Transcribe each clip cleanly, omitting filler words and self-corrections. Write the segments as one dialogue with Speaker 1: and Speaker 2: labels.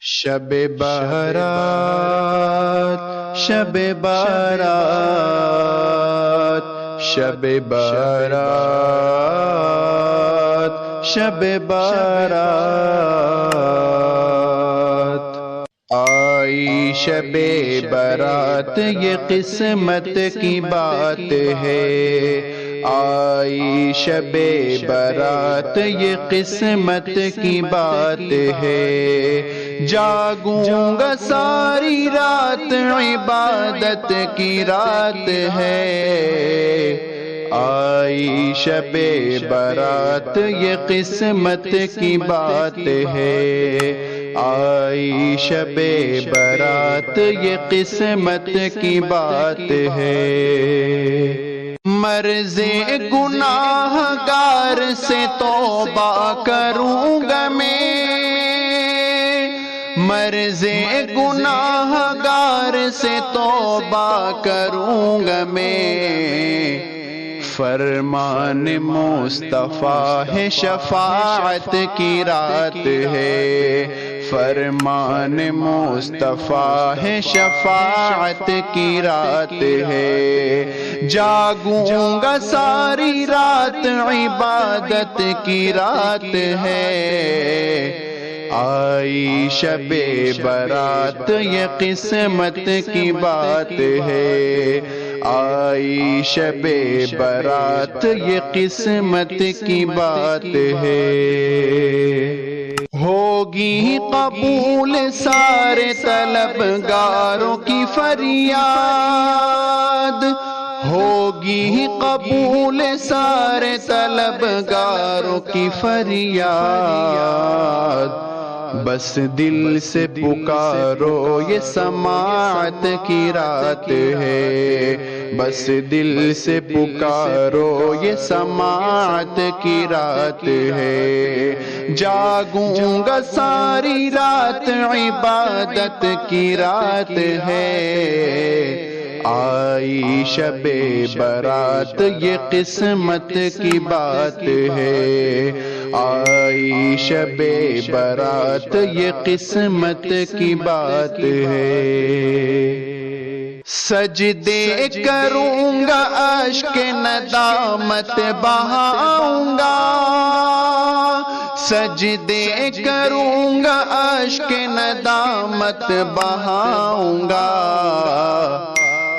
Speaker 1: شب بارات شب بارات شب بارات شب بارات آئی شب بارات یہ قسمت کی بات ہے آئی شب بارات یہ قسمت کی بات ہے جاگوں گا ساری رات عبادت کی رات ہے آئی شب بارات یہ قسمت کی بات ہے آئی شب بارات یہ قسمت کی بات ہے مرض گناہ گار سے توبہ کروں گا میں مرض گناہ گار سے توبہ کروں گا میں فرمان مصطفیٰ ہے شفاعت کی رات ہے فرمان مصطفیٰ ہے شفاعت کی رات ہے جاگوں گا ساری رات عبادت کی رات ہے آئی شب بارات یہ قسمت کی بات ہے آئی شب بارات یہ قسمت کی بات ہے ہوگی قبول سارے طلبگاروں کی فریاد ہوگی قبول سارے طلبگاروں کی فریاد بس دل سے پکارو یہ سماعت کی رات ہے بس دل سے پکارو یہ سماعت کی رات ہے جاگوں گا ساری رات عبادت کی رات ہے آئی شب بارات یہ قسمت کی بات ہے آئی شب بارات یہ قسمت کی بات ہے سجدے کروں گا اشک ندامت بہاؤں گا سجدے کروں گا اشک ندامت بہاؤں گا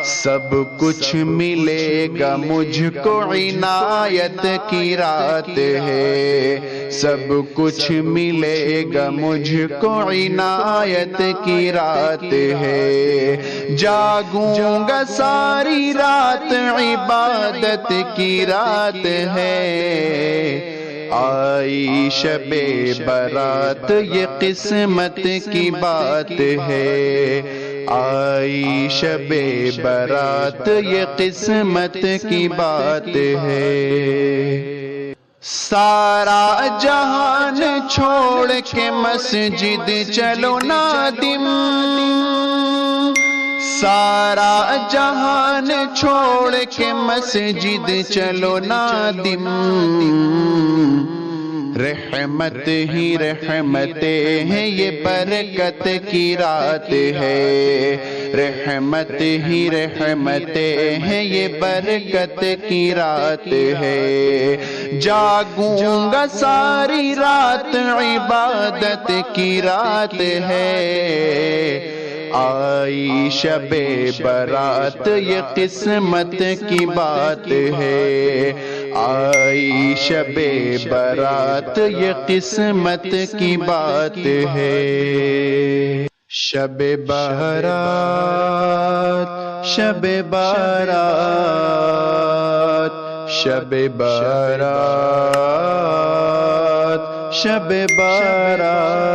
Speaker 1: سب کچھ ملے گا مجھ کو عنایت کی رات ہے سب کچھ ملے گا مجھ کو عنایت کی رات ہے جاگوں گا ساری رات عبادت کی رات ہے آئی شب بارات یہ قسمت کی بات ہے آئی شب بارات یہ قسمت کی بات ہے سارا جہان چھوڑ کے مسجد چلو نادم سارا جہان چھوڑ کے مسجد چلو نادم رحمت ہی رحمتیں ہیں یہ برکت کی رات ہے رحمت ہی رحمتیں ہیں یہ برکت کی رات ہے جاگوں گا ساری رات عبادت کی رات ہے آئی شب بارات یہ قسمت کی بات ہے آئی شب بارات یہ قسمت کی بات ہے شب بارات شب بارات شب بارات شب بارات